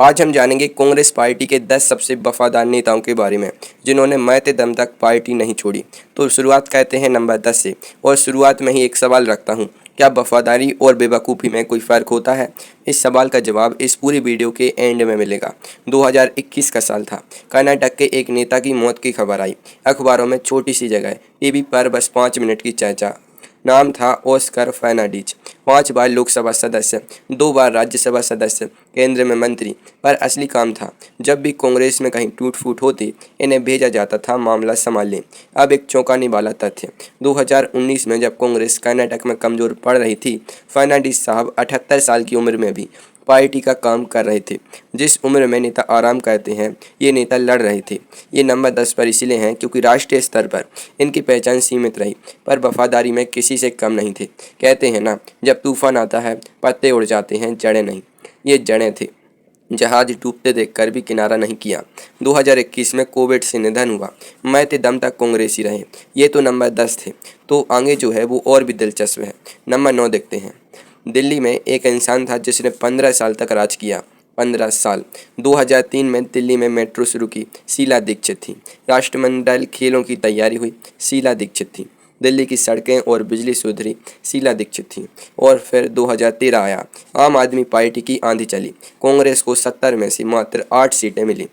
आज हम जानेंगे कांग्रेस पार्टी के 10 सबसे वफादार नेताओं के बारे में जिन्होंने मरते दम तक पार्टी नहीं छोड़ी। तो शुरुआत करते हैं नंबर 10 से और शुरुआत में ही एक सवाल रखता हूं, क्या वफादारी और बेवकूफ़ी में कोई फ़र्क होता है? इस सवाल का जवाब इस पूरी वीडियो के एंड में मिलेगा। 2021 का साल था। कर्नाटक के एक नेता की मौत की खबर आई। अखबारों में छोटी सी जगह, टीवी पर बस 5 मिनट की चर्चा। नाम था ऑस्कर फर्नांडीज। 5 बार लोकसभा सदस्य, 2 बार राज्यसभा सदस्य, केंद्र में मंत्री। पर असली काम था, जब भी कांग्रेस में कहीं टूट फूट होती इन्हें भेजा जाता था मामला संभालने। अब एक चौंकाने वाला तथ्य, 2019 में जब कांग्रेस कर्नाटक में कमजोर पड़ रही थी, फर्नांडीज साहब 78 साल की उम्र में भी पार्टी का काम कर रहे थे। जिस उम्र में नेता आराम करते हैं, ये नेता लड़ रहे थे। ये नंबर 10 पर इसलिए हैं क्योंकि राष्ट्रीय स्तर पर इनकी पहचान सीमित रही, पर वफादारी में किसी से कम नहीं थे। कहते हैं ना, जब तूफान आता है पत्ते उड़ जाते हैं, जड़ें नहीं। ये जड़ें थे। जहाज डूबते देखकर भी किनारा नहीं किया। 2021 में कोविड से निधन हुआ। मरते दम तक कांग्रेसी रहे। ये तो नंबर 10 थे। तो आगे जो है वो और भी दिलचस्प है। नंबर 9 देखते हैं। दिल्ली में एक इंसान था जिसने 15 साल तक राज किया। 15 साल। 2003 में दिल्ली में मेट्रो शुरू की, शीला दीक्षित थी। राष्ट्रमंडल खेलों की तैयारी हुई, शीला दीक्षित थी। दिल्ली की सड़कें और बिजली सुधरी, शीला दीक्षित थी। और फिर 2013 आया। आम आदमी पार्टी की आंधी चली। कांग्रेस को 70 में से मात्र 8 सीटें मिली।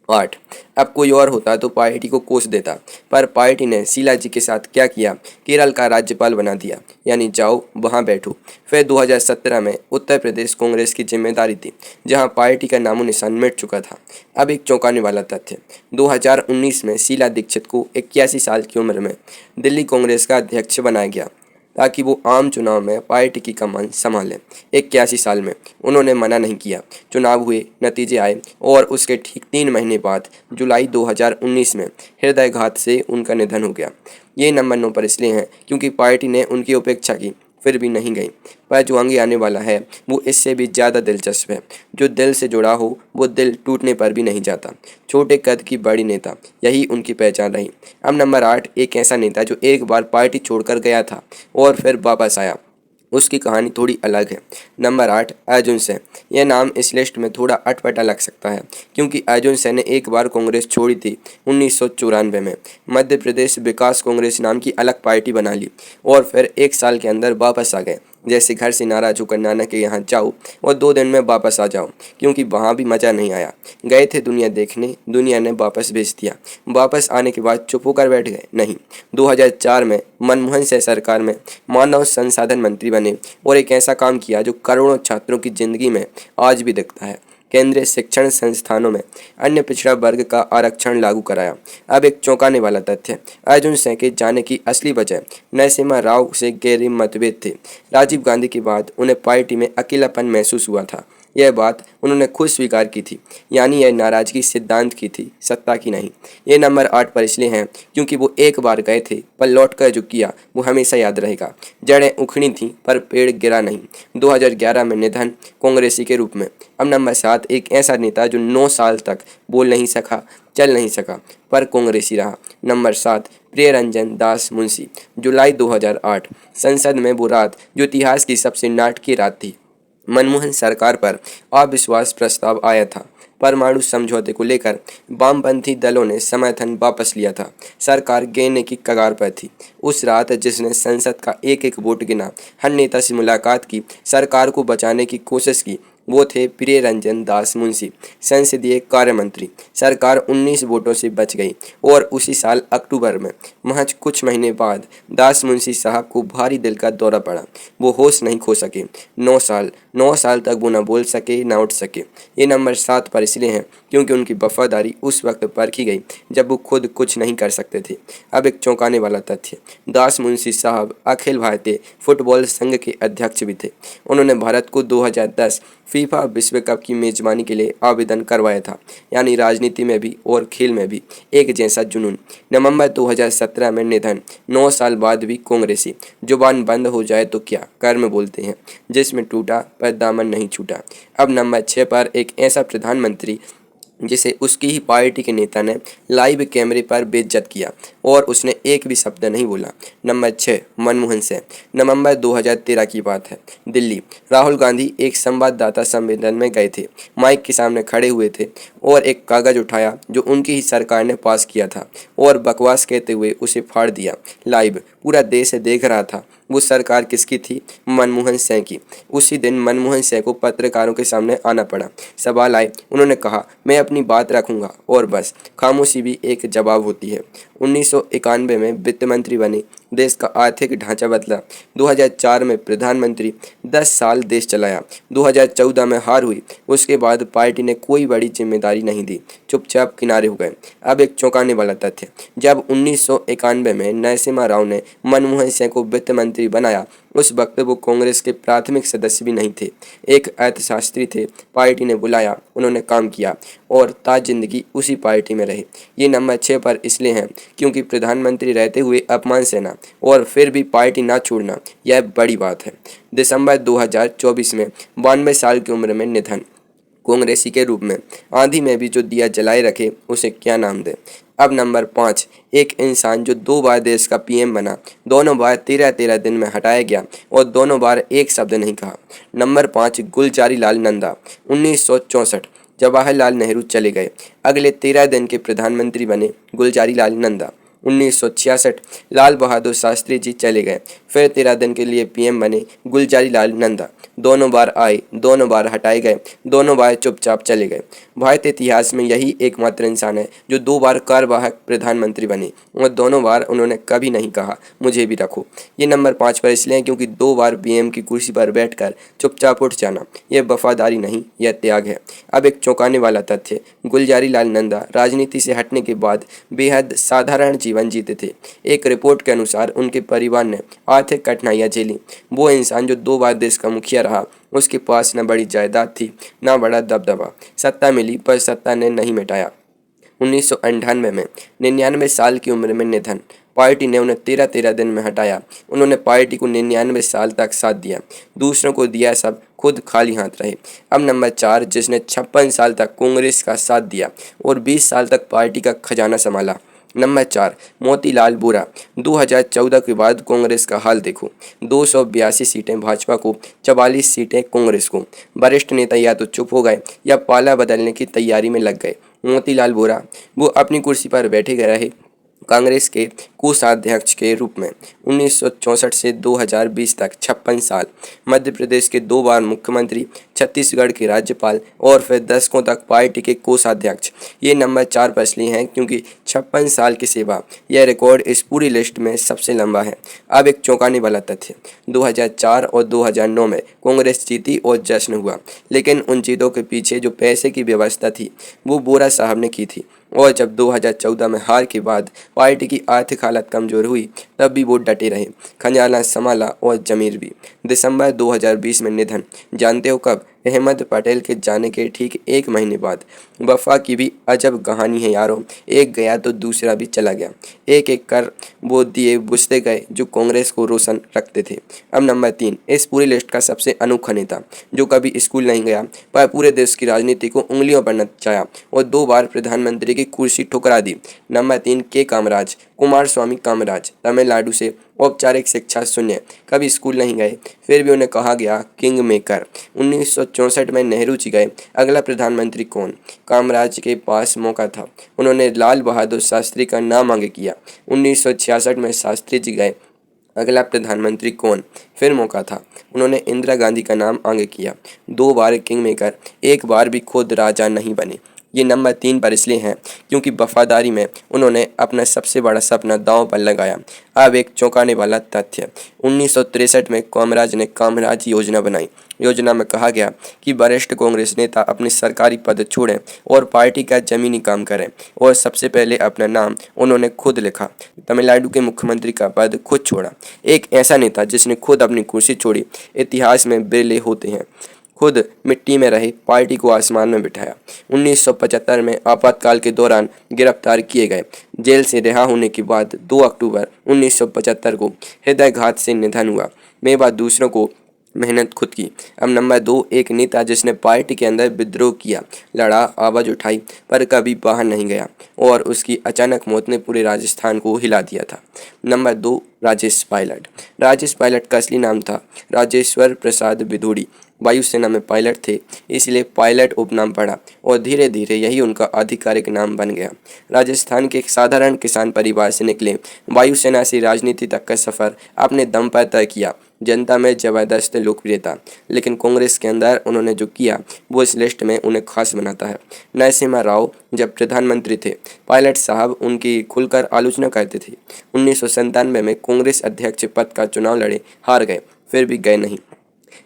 8। अब कोई और होता तो पार्टी को कोस देता, पर पार्टी ने शीला जी के साथ क्या किया? केरल का राज्यपाल बना दिया, यानी जाओ वहां बैठो। फिर 2017 में उत्तर प्रदेश कांग्रेस की जिम्मेदारी थी, जहां पार्टी का नामो निशान मिट चुका था। अब एक चौंकाने वाला तथ्य, 2019 में शीला दीक्षित को 81 साल की उम्र में दिल्ली कांग्रेस का अध्यक्ष बनाया गया ताकि वो आम चुनाव में पार्टी की कमान संभालें। 81 साल में उन्होंने मना नहीं किया। चुनाव हुए, नतीजे आए और उसके ठीक 3 महीने बाद जुलाई 2019 में हृदयघात से उनका निधन हो गया। ये नंबर 9 पर इसलिए हैं क्योंकि पार्टी ने उनकी उपेक्षा की, फिर भी नहीं गई। पर जो आगे आने वाला है वो इससे भी ज़्यादा दिलचस्प है। जो दिल से जुड़ा हो वो दिल टूटने पर भी नहीं जाता। छोटे कद की बड़ी नेता, यही उनकी पहचान रही। अब नंबर 8, एक ऐसा नेता जो एक बार पार्टी छोड़कर गया था और फिर वापस आया। उसकी कहानी थोड़ी अलग है। नंबर 8, अर्जुन सिंह। यह नाम इस लिस्ट में थोड़ा अटपटा लग सकता है क्योंकि अर्जुन सिंह ने एक बार कांग्रेस छोड़ी थी 1994 में। मध्य प्रदेश विकास कांग्रेस नाम की अलग पार्टी बना ली और फिर 1 साल के अंदर वापस आ गए। जैसे घर से नाराज होकर नाना के यहाँ जाओ और 2 दिन में वापस आ जाओ, क्योंकि वहाँ भी मज़ा नहीं आया। गए थे दुनिया देखने, दुनिया ने वापस भेज दिया। वापस आने के बाद चुप होकर बैठ गए? नहीं। 2004 में मनमोहन सिंह सरकार में मानव संसाधन मंत्री बने और एक ऐसा काम किया जो करोड़ों छात्रों की जिंदगी में आज भी दिखता है। केंद्रीय शिक्षण संस्थानों में अन्य पिछड़ा वर्ग का आरक्षण लागू कराया। अब एक चौंकाने वाला तथ्य, अर्जुन सिंह के जाने की असली वजह नरसिम्हा राव से गहरे मतभेद थे। राजीव गांधी के बाद उन्हें पार्टी में अकेलापन महसूस हुआ था। यह बात उन्होंने खुद स्वीकार की थी, यानी यह नाराजगी सिद्धांत की थी, सत्ता की नहीं। ये नंबर 8 पर इसलिए हैं क्योंकि वो एक बार गए थे, पर लौट कर जो किया वो हमेशा याद रहेगा। जड़ें उखड़ी थीं पर पेड़ गिरा नहीं। 2011 में निधन, कांग्रेसी के रूप में। अब नंबर 7, एक ऐसा नेता जो 9 साल तक बोल नहीं सका, चल नहीं सका, पर कांग्रेसी रहा। नंबर 7, प्रियरंजन दास मुंशी। जुलाई 2008, संसद में वो रात जो इतिहास की सबसे नाटकीय रात थी। मनमोहन सरकार पर अविश्वास प्रस्ताव आया था। परमाणु समझौते को लेकर वामपंथी दलों ने समर्थन वापस लिया था। सरकार गिरने की कगार पर थी। उस रात जिसने संसद का एक एक वोट गिना, हर नेता से मुलाकात की, सरकार को बचाने की कोशिश की, वो थे प्रियरंजन दास मुंशी, संसदीय कार्य मंत्री। सरकार 19 वोटों से बच गई और उसी साल अक्टूबर में, महज कुछ महीने बाद, दास मुंशी साहब को भारी दिल का दौरा पड़ा। वो होश नहीं खो सके। 9 साल तक वो न बोल सके न उठ सके। ये नंबर 7 पर इसलिए हैं क्योंकि उनकी वफादारी उस वक्त परखी गई जब वो खुद कुछ नहीं कर सकते थे। अब एक चौंकाने वाला तथ्य, दास मुंशी साहब अखिल भारतीय फुटबॉल संघ के अध्यक्ष भी थे। उन्होंने भारत को 2010 फीफा विश्व कप की मेजबानी के लिए आवेदन करवाया था, यानी राजनीति में भी और खेल में भी एक जैसा जुनून। नवंबर 2017 में निधन, 9 साल बाद भी कांग्रेसी। जुबान बंद हो जाए तो क्या, कर्म बोलते हैं। जिसमें टूटा पर दामन नहीं छूटा। अब नंबर 6 पर एक ऐसा प्रधानमंत्री जिसे उसकी ही पार्टी के नेता ने लाइव कैमरे पर बेइज्जत किया और उसने एक भी शब्द नहीं बोला। नंबर 6, मनमोहन सिंह। नवंबर 2013 की बात है। दिल्ली। राहुल गांधी एक संवाददाता सम्मेलन में गए थे। माइक के सामने खड़े हुए थे और एक कागज उठाया जो उनकी ही सरकार ने पास किया था और बकवास कहते हुए उसे फाड़ दिया। लाइव पूरा देश देख रहा था। वो सरकार किसकी थी? मनमोहन सिंह की। उसी दिन मनमोहन सिंह को पत्रकारों के सामने आना पड़ा। सवाल आए, उन्होंने कहा, मैं अपनी बात रखूंगा और बस। खामोशी भी एक जवाब होती है। 1991 में वित्त मंत्री बने, देश का आर्थिक ढांचा बदला। 2004 में प्रधानमंत्री, 10 साल देश चलाया। 2014 में हार हुई। उसके बाद पार्टी ने कोई बड़ी जिम्मेदारी नहीं दी, चुपचाप किनारे हो गए। अब एक चौंकाने वाला तथ्य, जब 1991 में नरसिम्हा राव ने मनमोहन सिंह को वित्त मंत्री बनाया, उस वक्त वो कांग्रेस के प्राथमिक सदस्य भी नहीं थे, एक अर्थशास्त्री थे। पार्टी ने बुलाया, उन्होंने काम किया और ताज जिंदगी उसी पार्टी में रहे। ये नंबर 6 पर इसलिए हैं क्योंकि प्रधानमंत्री रहते हुए अपमान सहना और फिर भी पार्टी ना छोड़ना, यह बड़ी बात है। दिसंबर 2024 में 92 साल की उम्र में निधन। कांग्रेसी के रूप में आंधी में भी जो दिया जलाए रखे, उसे क्या नाम दे। अब नंबर 5, एक इंसान जो 2 बार देश का पीएम बना, दोनों बार 13-13 दिन में हटाया गया और दोनों बार एक शब्द नहीं कहा। नंबर 5, गुलजारी लाल नंदा। 1964 जवाहरलाल नेहरू चले गए, अगले 13 दिन के प्रधानमंत्री बने गुलजारी लाल नंदा। 1966 लाल बहादुर शास्त्री जी चले गए, फिर 13 दिन के लिए पीएम बने गुलजारी लाल नंदा। दोनों बार आए, दोनों बार हटाए गए, दोनों बार चुपचाप चले गए। भारतीय इतिहास में यही एकमात्र इंसान है जो 2 बार कार्यवाहक प्रधानमंत्री बने और दोनों बार उन्होंने कभी नहीं कहा, मुझे भी रखो। ये नंबर 5 पर इसलिए है क्योंकि 2 बार पीएम की कुर्सी पर बैठकर चुपचाप उठ जाना, यह वफादारी नहीं, यह त्याग है। अब एक चौंकाने वाला तथ्य, गुलजारी लाल नंदा राजनीति से हटने के बाद बेहद साधारण जीवन जीते थे। एक रिपोर्ट के अनुसार उनके परिवार ने आर्थिक कठिनाइयां झेली। वो इंसान जो 2 बार देश का मुखिया रहा, उसके पास न बड़ी जायदाद थी, न बड़ा दबदबा। सत्ता मिली पर सत्ता ने नहीं मिटाया। 1998 में 99 साल की उम्र में निधन। पार्टी ने उन्हें 13-13 दिन में हटाया। उन्होंने पार्टी को 99 साल तक साथ दिया, दूसरों को दिया सब, खुद खाली हाथ रहे। अब नंबर 4, जिसने 56 साल तक कांग्रेस का साथ दिया और 20 साल तक पार्टी का खजाना संभाला। नंबर 4, मोतीलाल वोरा। 2014 के बाद कांग्रेस का हाल देखो, 282 सीटें भाजपा को, 44 सीटें कांग्रेस को। वरिष्ठ नेता या तो चुप हो गए या पाला बदलने की तैयारी में लग गए। मोतीलाल वोरा, वो अपनी कुर्सी पर बैठे गए रहे कांग्रेस के कोषाध्यक्ष के रूप में 1964 से 2020 तक 56 साल, मध्य प्रदेश के 2 बार मुख्यमंत्री, छत्तीसगढ़ के राज्यपाल और फिर दशकों तक पार्टी के कोषाध्यक्ष। ये नंबर 4 पर इसलिए हैं क्योंकि 56 साल की सेवा, यह रिकॉर्ड इस पूरी लिस्ट में सबसे लंबा है। अब एक चौंकाने वाला तथ्य, 2004 और 2009 में कांग्रेस जीती और जश्न हुआ, लेकिन उन जीतों के पीछे जो पैसे की व्यवस्था थी वो वोरा साहब ने की थी। और जब 2014 में हार के बाद पार्टी की आर्थिक हालत कमजोर हुई, तब भी वो डटे रहे, खजाना संभाला और जमीर भी। दिसंबर 2020 में निधन। जानते हो कब? अहमद पटेल के जाने के ठीक 1 महीने बाद। वफा की भी अजब कहानी है यारों, एक गया तो दूसरा भी चला गया। एक एक कर वो दिए बुझते गए जो कांग्रेस को रोशन रखते थे। अब नंबर 3, इस पूरी लिस्ट का सबसे अनोखा नेता जो कभी स्कूल नहीं गया पर पूरे देश की राजनीति को उंगलियों पर नचाया और 2 बार प्रधानमंत्री की कुर्सी ठुकरा दी। नंबर 3, के कामराज, कुमार स्वामी कामराज, तमिलनाडु से, औपचारिक शिक्षा शून्य, कभी स्कूल नहीं गए, फिर भी उन्हें कहा गया किंग मेकर। 1964 में नेहरू जी गए, अगला प्रधानमंत्री कौन? कामराज के पास मौका था, उन्होंने लाल बहादुर शास्त्री का नाम आगे किया। 1966 में शास्त्री जी गए, अगला प्रधानमंत्री कौन? फिर मौका था, उन्होंने इंदिरा गांधी का नाम आगे किया। 2 बार किंग मेकर, एक बार भी खुद राजा नहीं बने। ये नंबर 3 पर इसलिए हैं क्योंकि वफादारी में उन्होंने अपना सबसे बड़ा सपना दांव पर लगाया। अब एक चौंकाने वाला तथ्य, 1963 में कामराज ने कामराज योजना बनाई। योजना में कहा गया कि वरिष्ठ कांग्रेस नेता अपने सरकारी पद छोड़ें और पार्टी का जमीनी काम करें, और सबसे पहले अपना नाम उन्होंने खुद लिखा। तमिलनाडु के मुख्यमंत्री का पद खुद छोड़ा। एक ऐसा नेता जिसने खुद अपनी कुर्सी छोड़ी, इतिहास में बिरले होते हैं। खुद मिट्टी में रहे, पार्टी को आसमान में बिठाया। 1975 में आपातकाल के दौरान गिरफ्तार किए गए, जेल से रिहा होने के बाद 2 अक्टूबर 1975 को हृदयघात से निधन हुआ। मेवात दूसरों को मेहनत खुद की। अब नंबर 2, एक नेता जिसने पार्टी के अंदर विद्रोह किया, लड़ा, आवाज़ उठाई, पर कभी बाहर नहीं गया और उसकी अचानक मौत ने पूरे राजस्थान को हिला दिया था। नंबर 2, राजेश पायलट। राजेश पायलट का असली नाम था राजेश्वर प्रसाद विधुड़ी। वायुसेना में पायलट थे, इसलिए पायलट उपनाम पड़ा और धीरे धीरे यही उनका आधिकारिक नाम बन गया। राजस्थान के एक साधारण किसान परिवार से निकले, वायुसेना से राजनीति तक का सफ़र अपने दम पर तय किया। जनता में ज़बरदस्त लोकप्रियता, लेकिन कांग्रेस के अंदर उन्होंने जो किया वो इस लिस्ट में उन्हें खास बनाता है। नरसिम्हा राव जब प्रधानमंत्री थे, पायलट साहब उनकी खुलकर आलोचना करते थे। 1997 में कांग्रेस अध्यक्ष पद का चुनाव लड़े, हार गए, फिर भी गए नहीं।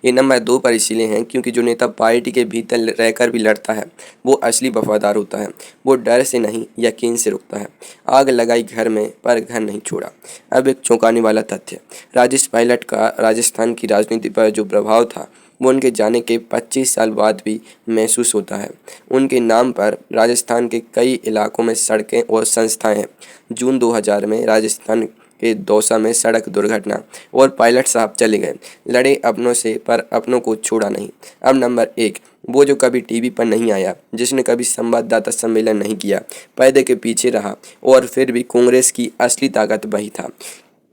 ये नंबर 2 पर इसीलिए हैं क्योंकि जो नेता पार्टी के भीतर रहकर भी लड़ता है वो असली वफादार होता है। वो डर से नहीं, यकीन से रुकता है। आग लगाई घर में पर घर नहीं छोड़ा। अब एक चौंकाने वाला तथ्य, राजेश पायलट का राजस्थान की राजनीति पर जो प्रभाव था वो उनके जाने के 25 साल बाद भी महसूस होता है। उनके नाम पर राजस्थान के कई इलाकों में सड़कें और संस्थाएं हैं। जून 2000 में राजस्थान के दौसा में सड़क दुर्घटना और पायलट साहब चले गए, लड़े अपनों से पर अपनों को छोड़ा नहीं। अब नंबर 1, वो जो कभी टीवी पर नहीं आया, जिसने कभी संवाददाता सम्मेलन नहीं किया, पर्दे के पीछे रहा और फिर भी कांग्रेस की असली ताकत वही था।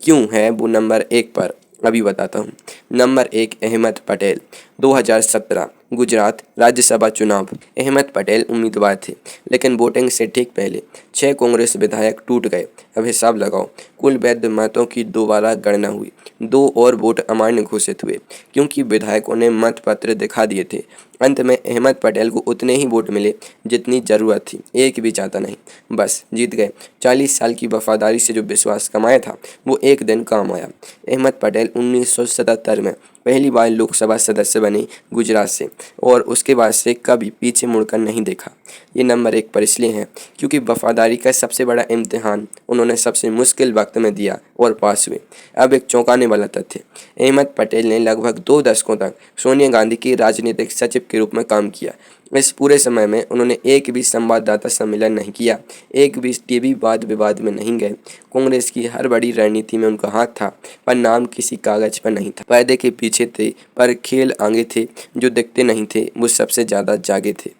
क्यों है वो नंबर 1 पर, अभी बताता हूँ। नंबर 1, अहमद पटेल। 2017 गुजरात राज्यसभा चुनाव। अहमद पटेल उम्मीदवार थे, लेकिन वोटिंग से ठीक पहले 6 कांग्रेस विधायक टूट गए। अब हिसाब लगाओ, कुल वैध मतों की दोबारा गणना हुई, 2 और वोट अमान्य घोषित हुए क्योंकि विधायकों ने मत पत्र दिखा दिए थे। अंत में अहमद पटेल को उतने ही वोट मिले जितनी ज़रूरत थी, एक भी ज़्यादा नहीं, बस जीत गए। 40 साल की वफादारी से जो विश्वास कमाया था वो एक दिन काम आया। अहमद पटेल 1977 में पहली बार लोकसभा सदस्य बने गुजरात से और उसके बाद से कभी पीछे मुड़कर नहीं देखा। ये नंबर 1 पर इसलिए है क्योंकि वफादारी का सबसे बड़ा इम्तिहान उन्होंने सबसे मुश्किल वक्त में दिया और पास हुए। अब एक चौंकाने वाला तथ्य, अहमद पटेल ने लगभग 2 दशकों तक सोनिया गांधी की राजनीतिक सचिव के रूप में काम किया। इस पूरे समय में उन्होंने एक भी संवाददाता सम्मेलन नहीं किया, एक भी टीवी वाद विवाद में नहीं गए। कांग्रेस की हर बड़ी रणनीति में उनका हाथ था, पर नाम किसी कागज पर नहीं था। पर्दे के पीछे थे पर खेल आगे थे। जो दिखते नहीं थे वो सबसे ज़्यादा जागे थे।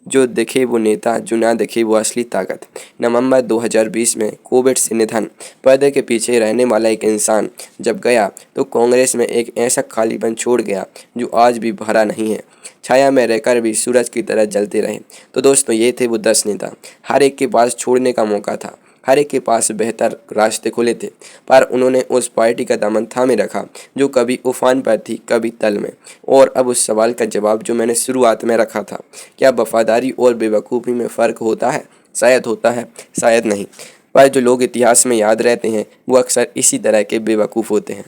जो दिखे वो नेता, जो ना दिखे वो असली ताकत। नवंबर 2020 में कोविड से निधन। पर्दे के पीछे रहने वाला एक इंसान जब गया तो कांग्रेस में एक ऐसा खालीपन छोड़ गया जो आज भी भरा नहीं है। छाया में रहकर भी सूरज की तरह जलते रहे। तो दोस्तों, ये थे वो 10 नेता। हर एक के पास छोड़ने का मौका था, हर एक के पास बेहतर रास्ते खुले थे, पर उन्होंने उस पार्टी का दामन थामे रखा जो कभी उफान पर थी, कभी तल में। और अब उस सवाल का जवाब जो मैंने शुरुआत में रखा था, क्या वफादारी और बेवकूफ़ी में फ़र्क होता है? शायद होता है, शायद नहीं, पर जो लोग इतिहास में याद रहते हैं वो अक्सर इसी तरह के बेवकूफ़ होते हैं।